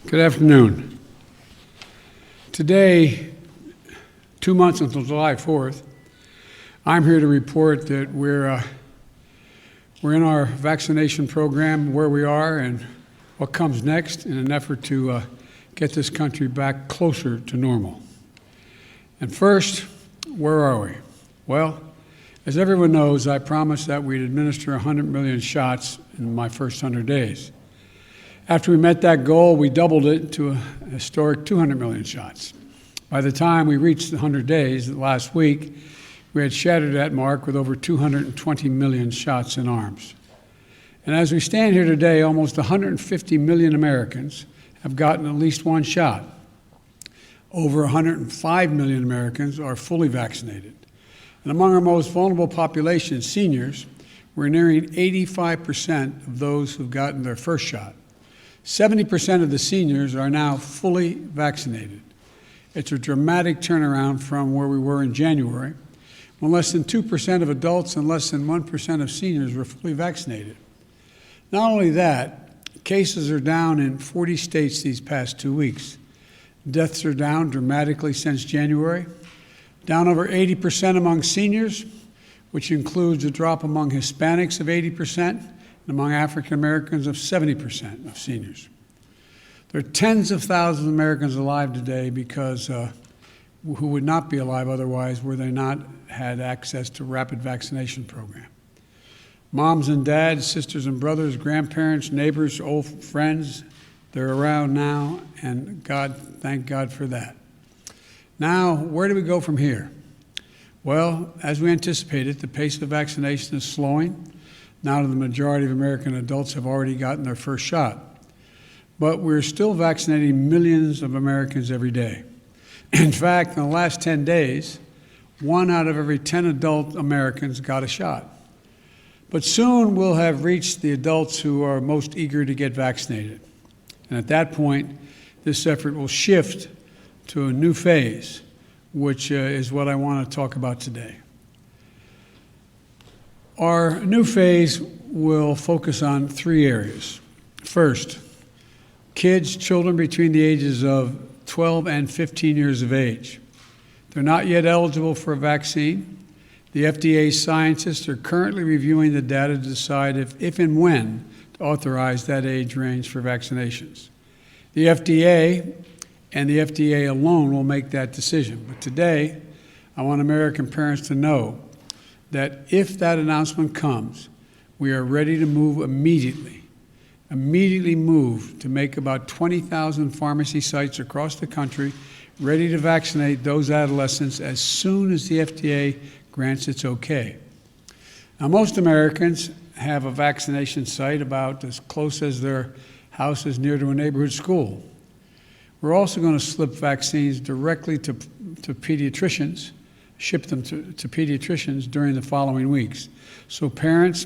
Good afternoon. Today, 2 months until July 4th, I'm here to report that we're in our vaccination program, where we are and what comes next in an effort to get this country back closer to normal. And first, where are we? Well, as everyone knows, I promised that we'd administer 100 million shots in my first 100 days. After we met that goal, we doubled it to a historic 200 million shots. By the time we reached the 100 days last week, we had shattered that mark with over 220 million shots in arms. And as we stand here today, almost 150 million Americans have gotten at least one shot. Over 105 million Americans are fully vaccinated. And among our most vulnerable populations, seniors, we're nearing 85% of those who've gotten their first shot. 70% of the seniors are now fully vaccinated. It's a dramatic turnaround from where we were in January, when less than 2% of adults and less than 1% of seniors were fully vaccinated. Not only that, cases are down in 40 states these past 2 weeks. Deaths are down dramatically since January, down over 80% among seniors, which includes a drop among Hispanics of 80%, and among African Americans of 70% of seniors. There are tens of thousands of Americans alive today because who would not be alive otherwise were they not had access to rapid vaccination program. Moms and dads, sisters and brothers, grandparents, neighbors, old friends, they're around now, and thank God for that. Now, where do we go from here? Well, as we anticipated, the pace of vaccination is slowing. Now the majority of American adults have already gotten their first shot. But we're still vaccinating millions of Americans every day. In fact, in the last 10 days, 1 out of every 10 adult Americans got a shot. But soon we'll have reached the adults who are most eager to get vaccinated. And at that point, this effort will shift to a new phase, which is what I want to talk about today. Our new phase will focus on 3 areas. First, children between the ages of 12 and 15 years of age. They're not yet eligible for a vaccine. The FDA scientists are currently reviewing the data to decide if and when to authorize that age range for vaccinations. The FDA and the FDA alone will make that decision. But today, I want American parents to know that if that announcement comes, we are ready to move immediately move to make about 20,000 pharmacy sites across the country ready to vaccinate those adolescents as soon as the FDA grants its okay. Now, most Americans have a vaccination site about as close as their house is near to a neighborhood school. We're also going to slip vaccines directly to pediatricians, ship them to pediatricians during the following weeks, so parents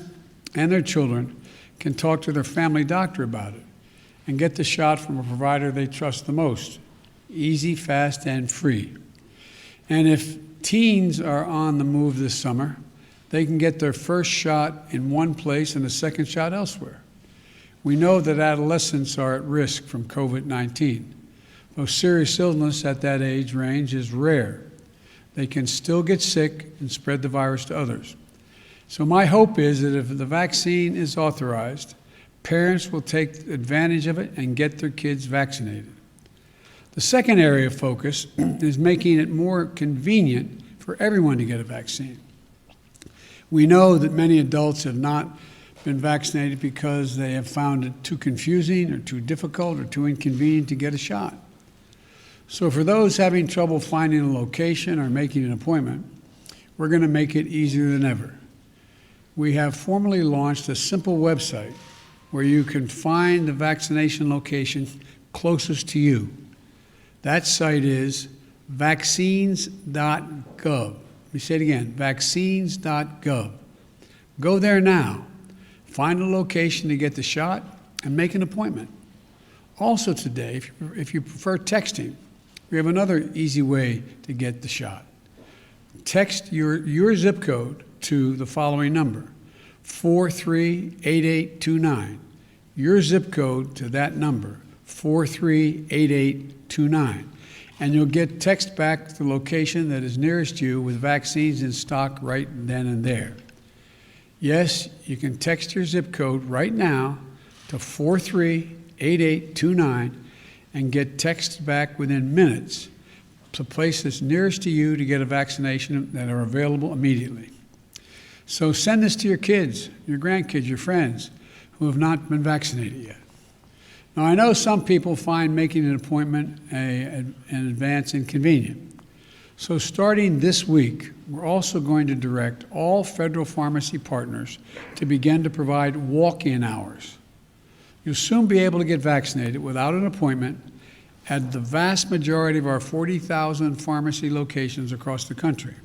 and their children can talk to their family doctor about it and get the shot from a provider they trust the most. Easy, fast, and free. And if teens are on the move this summer, they can get their first shot in one place and a second shot elsewhere. We know that adolescents are at risk from COVID-19. Though serious illness at that age range is rare, they can still get sick and spread the virus to others. So my hope is that if the vaccine is authorized, parents will take advantage of it and get their kids vaccinated. The second area of focus is making it more convenient for everyone to get a vaccine. We know that many adults have not been vaccinated because they have found it too confusing or too difficult or too inconvenient to get a shot. So for those having trouble finding a location or making an appointment, we're going to make it easier than ever. We have formally launched a simple website where you can find the vaccination location closest to you. That site is vaccines.gov. Let me say it again, vaccines.gov. Go there now, find a location to get the shot, and make an appointment. Also today, if you prefer texting, we have another easy way to get the shot. Text your zip code to the following number, 438829. Your zip code to that number, 438829. And you'll get text back the location that is nearest you with vaccines in stock right then and there. Yes, you can text your zip code right now to 438829 and get text back within minutes to places nearest to you to get a vaccination that are available immediately. So send this to your kids, your grandkids, your friends who have not been vaccinated yet. Now, I know some people find making an appointment in advance inconvenient. So starting this week, we're also going to direct all federal pharmacy partners to begin to provide walk-in hours. You'll soon be able to get vaccinated without an appointment at the vast majority of our 40,000 pharmacy locations across the country.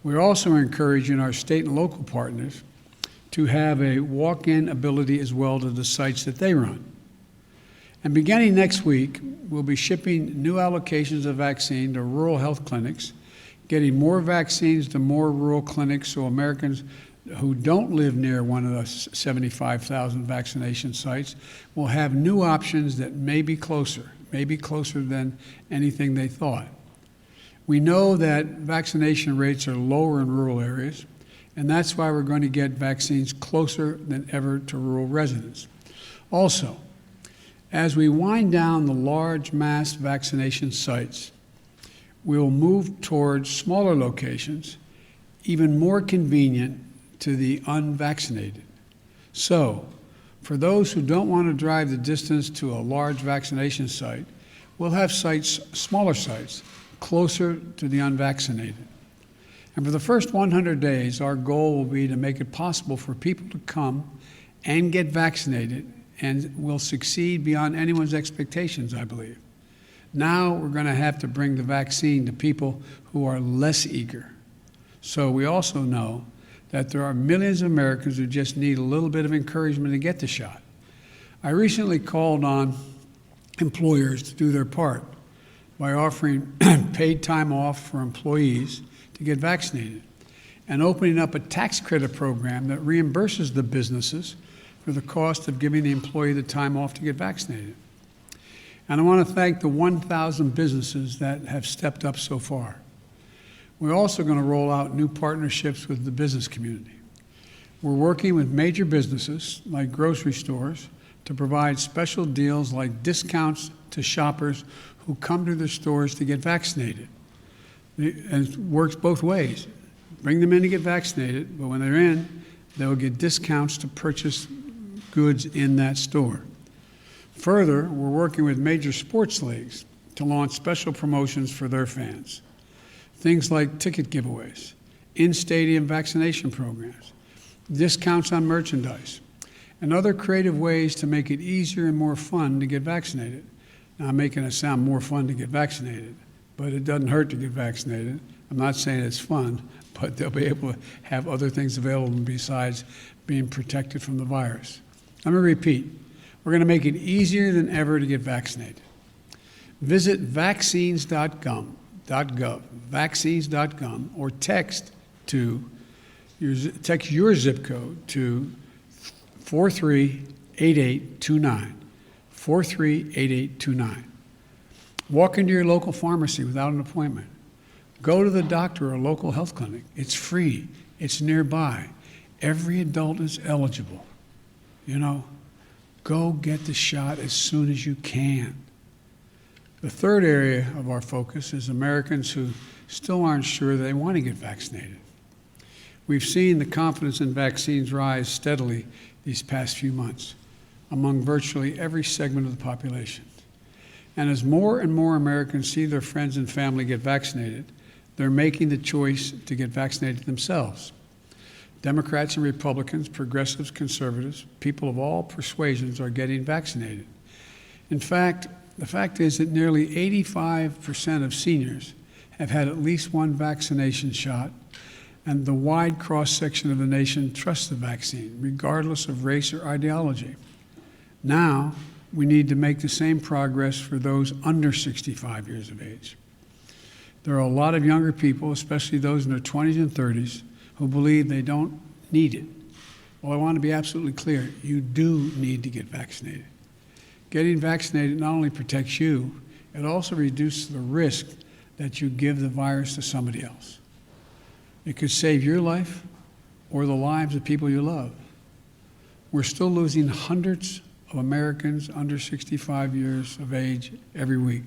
We're also encouraging our state and local partners to have a walk-in ability as well to the sites that they run. And beginning next week, we'll be shipping new allocations of vaccine to rural health clinics, getting more vaccines to more rural clinics so Americans who don't live near one of the 75,000 vaccination sites will have new options that may be closer than anything they thought. We know that vaccination rates are lower in rural areas, and that's why we're going to get vaccines closer than ever to rural residents. Also, as we wind down the large mass vaccination sites, we'll move towards smaller locations, even more convenient to the unvaccinated. So, for those who don't want to drive the distance to a large vaccination site, we'll have smaller sites, closer to the unvaccinated. And for the first 100 days, our goal will be to make it possible for people to come and get vaccinated, and will succeed beyond anyone's expectations, I believe. Now we're going to have to bring the vaccine to people who are less eager. So we also know that there are millions of Americans who just need a little bit of encouragement to get the shot. I recently called on employers to do their part by offering paid time off for employees to get vaccinated and opening up a tax credit program that reimburses the businesses for the cost of giving the employee the time off to get vaccinated. And I want to thank the 1,000 businesses that have stepped up so far. We're also going to roll out new partnerships with the business community. We're working with major businesses like grocery stores to provide special deals like discounts to shoppers who come to their stores to get vaccinated. And it works both ways. Bring them in to get vaccinated, but when they're in, they'll get discounts to purchase goods in that store. Further, we're working with major sports leagues to launch special promotions for their fans. Things like ticket giveaways, in-stadium vaccination programs, discounts on merchandise, and other creative ways to make it easier and more fun to get vaccinated. Now, I'm making it sound more fun to get vaccinated, but it doesn't hurt to get vaccinated. I'm not saying it's fun, but they'll be able to have other things available besides being protected from the virus. Let me repeat. We're going to make it easier than ever to get vaccinated. Visit vaccines.gov, or text your zip code to 438829, 438829. Walk into your local pharmacy without an appointment. Go to the doctor or a local health clinic. It's free. It's nearby. Every adult is eligible. Go get the shot as soon as you can. The third area of our focus is Americans who still aren't sure they want to get vaccinated. We've seen the confidence in vaccines rise steadily these past few months among virtually every segment of the population. And as more and more Americans see their friends and family get vaccinated, they're making the choice to get vaccinated themselves. Democrats and Republicans, progressives, conservatives, people of all persuasions are getting vaccinated. In fact, the fact is that nearly 85% of seniors have had at least one vaccination shot, and the wide cross-section of the nation trusts the vaccine, regardless of race or ideology. Now, we need to make the same progress for those under 65 years of age. There are a lot of younger people, especially those in their 20s and 30s, who believe they don't need it. Well, I want to be absolutely clear. You do need to get vaccinated. Getting vaccinated not only protects you, it also reduces the risk that you give the virus to somebody else. It could save your life or the lives of people you love. We're still losing hundreds of Americans under 65 years of age every week,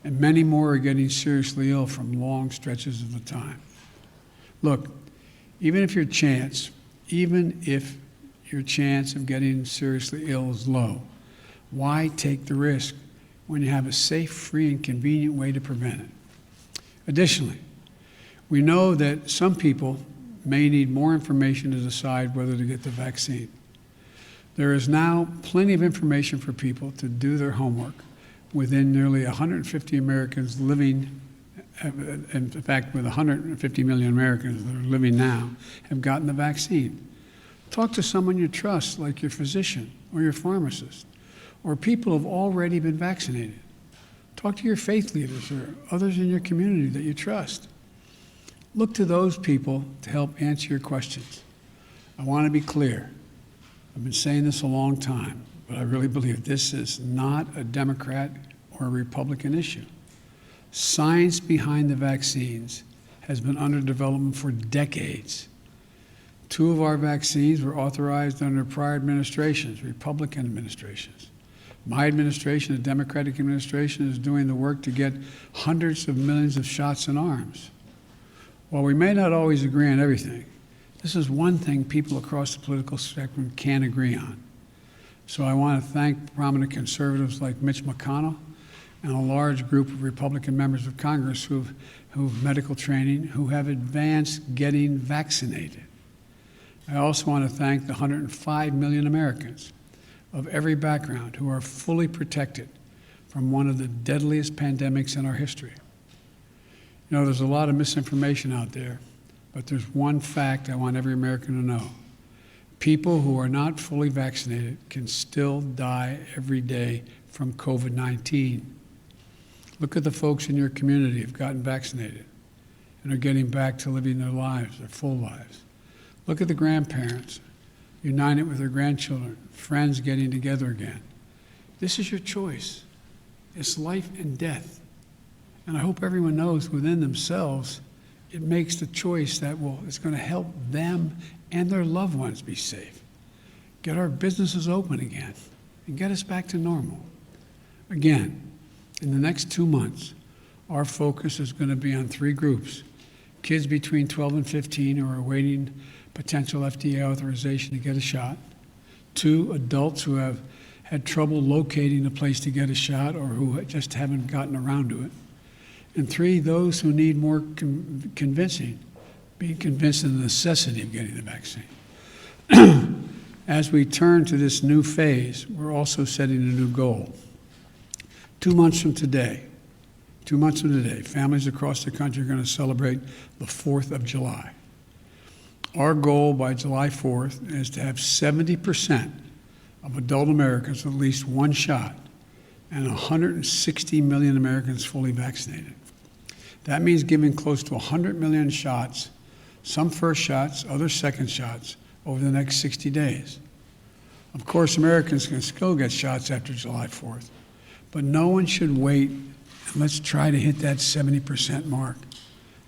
and many more are getting seriously ill from long stretches of the time. Look, even if your chance of getting seriously ill is low, why take the risk when you have a safe, free, and convenient way to prevent it? Additionally, we know that some people may need more information to decide whether to get the vaccine. There is now plenty of information for people to do their homework within nearly 150 Americans living, in fact, with 150 million Americans that are living now, have gotten the vaccine. Talk to someone you trust, like your physician or your pharmacist, or people who have already been vaccinated. Talk to your faith leaders or others in your community that you trust. Look to those people to help answer your questions. I want to be clear. I've been saying this a long time, but I really believe this is not a Democrat or a Republican issue. Science behind the vaccines has been under development for decades. 2 of our vaccines were authorized under prior administrations, Republican administrations. My administration, the Democratic administration, is doing the work to get hundreds of millions of shots in arms. While we may not always agree on everything, this is one thing people across the political spectrum can agree on. So I want to thank prominent conservatives like Mitch McConnell and a large group of Republican members of Congress who have medical training, who have advanced getting vaccinated. I also want to thank the 105 million Americans of every background who are fully protected from one of the deadliest pandemics in our history. You know, there's a lot of misinformation out there, but there's one fact I want every American to know. People who are not fully vaccinated can still die every day from COVID-19. Look at the folks in your community who've gotten vaccinated and are getting back to living their lives, their full lives. Look at the grandparents united with their grandchildren, friends getting together again. This is your choice. It's life and death. And I hope everyone knows within themselves it makes the choice that it's going to help them and their loved ones be safe, get our businesses open again, and get us back to normal. Again, in the next 2 months, our focus is going to be on 3 groups: kids between 12 and 15 who are awaiting potential FDA authorization to get a shot, 2 adults who have had trouble locating a place to get a shot or who just haven't gotten around to it, and 3, those who need more being convinced of the necessity of getting the vaccine. As we turn to this new phase, we're also setting a new goal. 2 months from today, families across the country are going to celebrate the 4th of July. Our goal by July 4th is to have 70% of adult Americans with at least 1 shot and 160 million Americans fully vaccinated. That means giving close to 100 million shots, some first shots, others second shots, over the next 60 days. Of course, Americans can still get shots after July 4th, but no one should wait, and let's try to hit that 70% mark,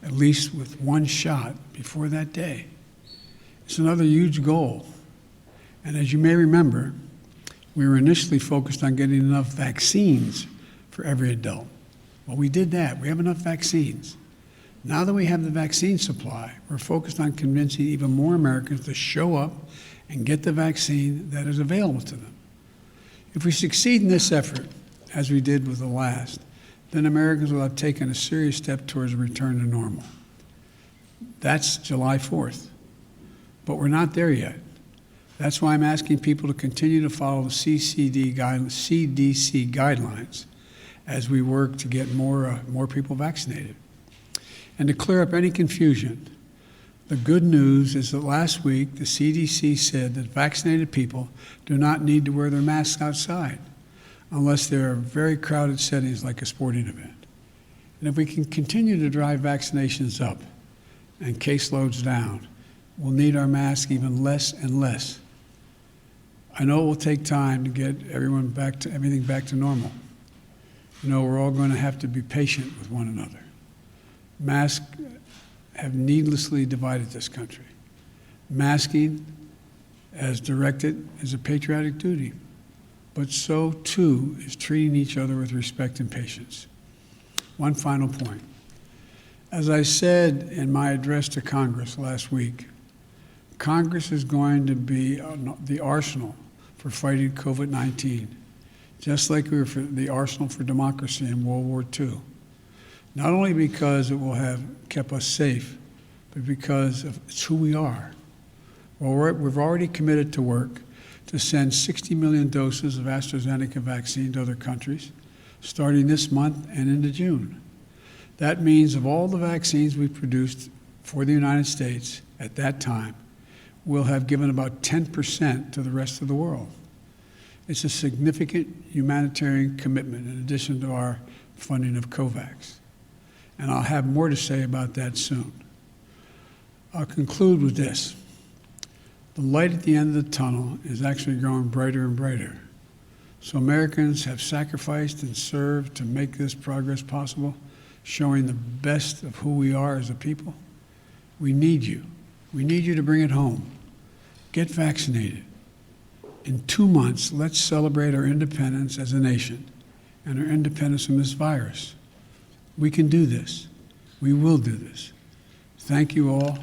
at least with 1 shot before that day. It's another huge goal. And as you may remember, we were initially focused on getting enough vaccines for every adult. Well, we did that. We have enough vaccines. Now that we have the vaccine supply, we're focused on convincing even more Americans to show up and get the vaccine that is available to them. If we succeed in this effort, as we did with the last, then Americans will have taken a serious step towards a return to normal. That's July 4th. But we're not there yet. That's why I'm asking people to continue to follow the CDC guidelines as we work to get more people vaccinated. And to clear up any confusion, the good news is that last week the CDC said that vaccinated people do not need to wear their masks outside unless there are very crowded settings like a sporting event. And if we can continue to drive vaccinations up and caseloads down, we'll need our masks even less and less. I know it will take time to get everything back to normal. You know, we're all going to have to be patient with one another. Masks have needlessly divided this country. Masking, as directed, is a patriotic duty, but so too is treating each other with respect and patience. One final point. As I said in my address to Congress last week, Congress is going to be the arsenal for fighting COVID-19, just like we were for the arsenal for democracy in World War II. Not only because it will have kept us safe, but because it's who we are. Well, we've already committed to work to send 60 million doses of AstraZeneca vaccine to other countries, starting this month and into June. That means of all the vaccines we produced for the United States at that time, we'll have given about 10% to the rest of the world. It's a significant humanitarian commitment in addition to our funding of COVAX. And I'll have more to say about that soon. I'll conclude with this. The light at the end of the tunnel is actually growing brighter and brighter. So Americans have sacrificed and served to make this progress possible, showing the best of who we are as a people. We need you. We need you to bring it home. Get vaccinated. In 2 months, let's celebrate our independence as a nation and our independence from this virus. We can do this. We will do this. Thank you all.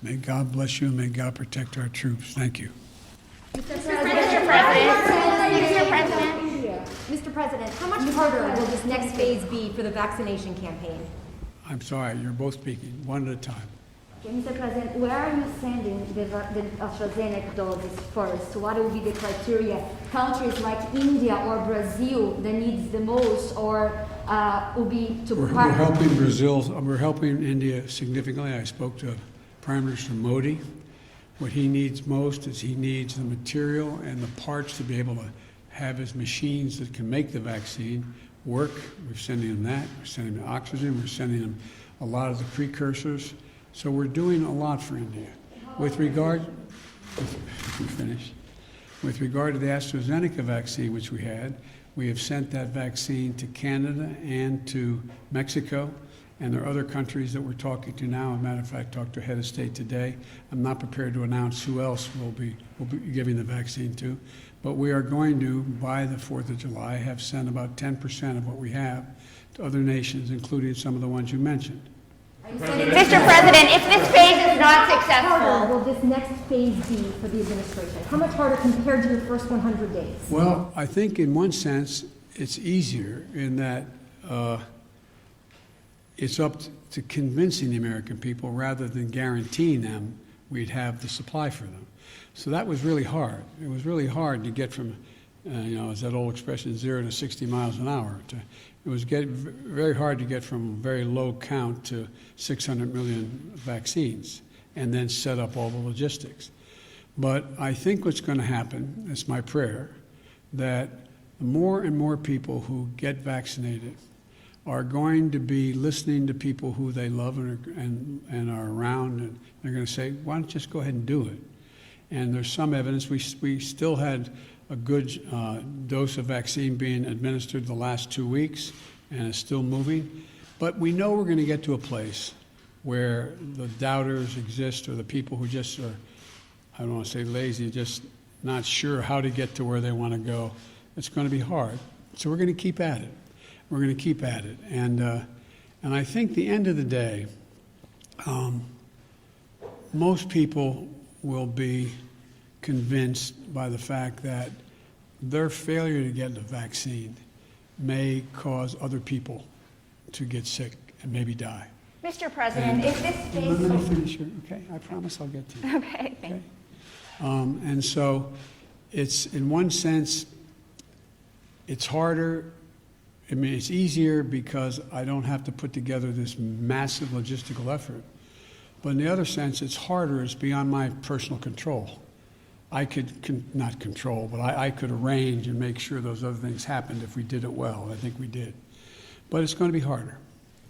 May God bless you and may God protect our troops. Thank you. Mr. President, how much harder will this next phase be for the vaccination campaign? I'm sorry, you're both speaking, one at a time. Okay, Mr. President, where are you sending the AstraZeneca doses first? What will be the criteria? Countries like India or Brazil that needs the most, or will be to We're helping Brazil, we're helping India significantly. I spoke to Prime Minister Modi. What he needs most is he needs the material and the parts to be able to have his machines that can make the vaccine work. We're sending him that. We're sending him oxygen. We're sending him a lot of the precursors. So we're doing a lot for India. With regard to the AstraZeneca vaccine, which we have sent that vaccine to Canada and to Mexico, and there are other countries that we're talking to now. As a matter of fact, I talked to a head of state today. I'm not prepared to announce who else we'll be giving the vaccine to, but we are going to, by the 4th of July, have sent about 10% of what we have to other nations, including some of the ones you mentioned. Mr. President, if this phase is not How successful, harder will this next phase be for the administration? How much harder compared to your first 100 days? Well, I think in one sense it's easier in that it's up to convincing the American people rather than guaranteeing them we'd have the supply for them. So that was really hard. It was really hard to get from, as that old expression, 0 to 60 miles an hour. It was very hard to get from a very low count to 600 million vaccines and then set up all the logistics. But I think what's going to happen, it's my prayer, that more and more people who get vaccinated are going to be listening to people who they love and are around, and they're going to say, why don't you just go ahead and do it? And there's some evidence. We still had a good dose of vaccine being administered the last 2 weeks, and it's still moving. But we know we're going to get to a place where the doubters exist, or the people who just are, I don't want to say lazy, just not sure how to get to where they want to go. It's going to be hard. So we're going to keep at it. We're going to keep at it. And I think at the end of the day, most people will be convinced by the fact that their failure to get the vaccine may cause other people to get sick and maybe die. Mr. President, if this phase... Let me finish here, okay? I promise I'll get to you. Okay, thank you. And so it's, in one sense, it's harder. I mean, it's easier because I don't have to put together this massive logistical effort. But in the other sense, it's harder. It's beyond my personal control. I could not control, but I could arrange and make sure those other things happened if we did it well. I think we did. But it's going to be harder.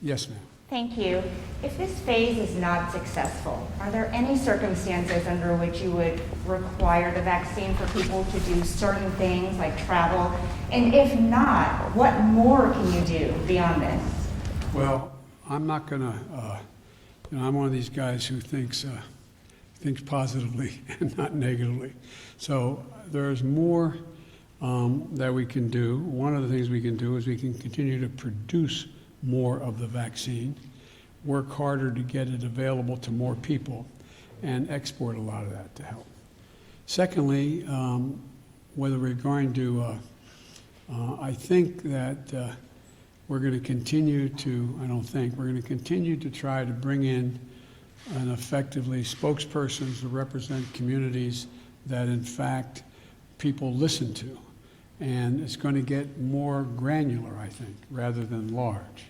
Yes, ma'am. Thank you. If this phase is not successful, are there any circumstances under which you would require the vaccine for people to do certain things like travel? And if not, what more can you do beyond this? Well, I'm not going to, I'm one of these guys who thinks positively and not negatively. So there's more that we can do. One of the things we can do is we can continue to produce more of the vaccine, work harder to get it available to more people, and export a lot of that to help. Secondly, whether we're going to, I think that we're going to continue to, we're going to continue to try to bring in and effectively spokespersons to represent communities that in fact people listen to. And it's going to get more granular, I think, rather than large.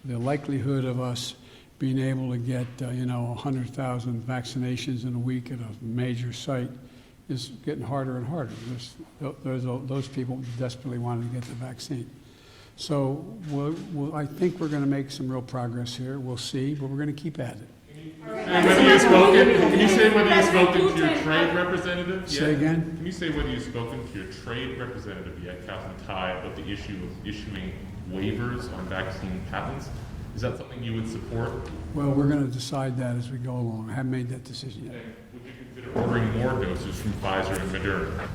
The likelihood of us being able to get, 100,000 vaccinations in a week at a major site is getting harder and harder. There's those people desperately wanting to get the vaccine. So I think we're going to make some real progress here. We'll see, but we're going to keep at it. Can you say whether you've spoken to your trade representative yet? Say again? Can you say whether you've spoken to your trade representative yet, Captain Tai, about the issue of issuing waivers on vaccine patents? Is that something you would support? Well, we're going to decide that as we go along. I haven't made that decision yet. And would you consider ordering more doses from Pfizer and Moderna?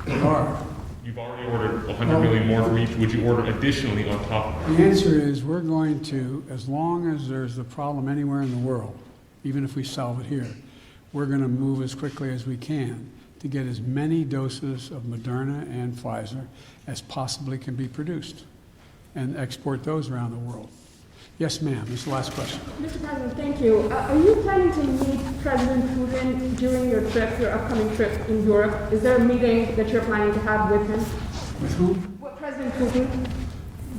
We are. You've already ordered 100 million more from each. Would you order additionally on top of that? The answer is we're going to, as long as there's a problem anywhere in the world, even if we solve it here, we're going to move as quickly as we can to get as many doses of Moderna and Pfizer as possibly can be produced and export those around the world. Yes, ma'am. This is the last question. Mr. President, thank you. Are you planning to meet President Putin during your trip, your upcoming trip in Europe? Is there a meeting that you're planning to have with him? With whom? With President Putin?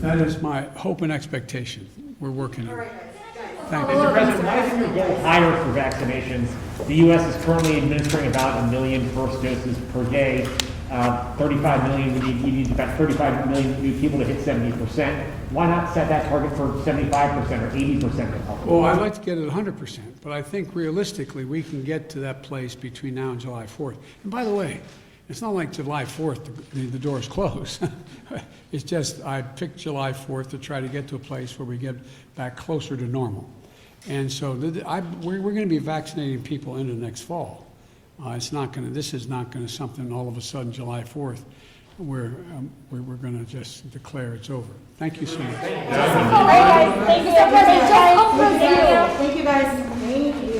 That is my hope and expectation. We're working on it. Thank you. Mr. President, why isn't your goal higher for vaccinations? The U.S. is currently administering about 1 million first doses per day. 35 million, you need about 35 million new people to hit 70%. Why not set that target for 75% or 80% of the public? Well, I'd like to get it 100%, but I think realistically we can get to that place between now and July 4th. And by the way, it's not like July 4th, the doors close. It's just I picked July 4th to try to get to a place where we get back closer to normal. And so we're going to be vaccinating people into next fall. This is not going to something all of a sudden July 4th where we're going to just declare it's over. Thank you so much. Thank you. Thank you guys. Thank you.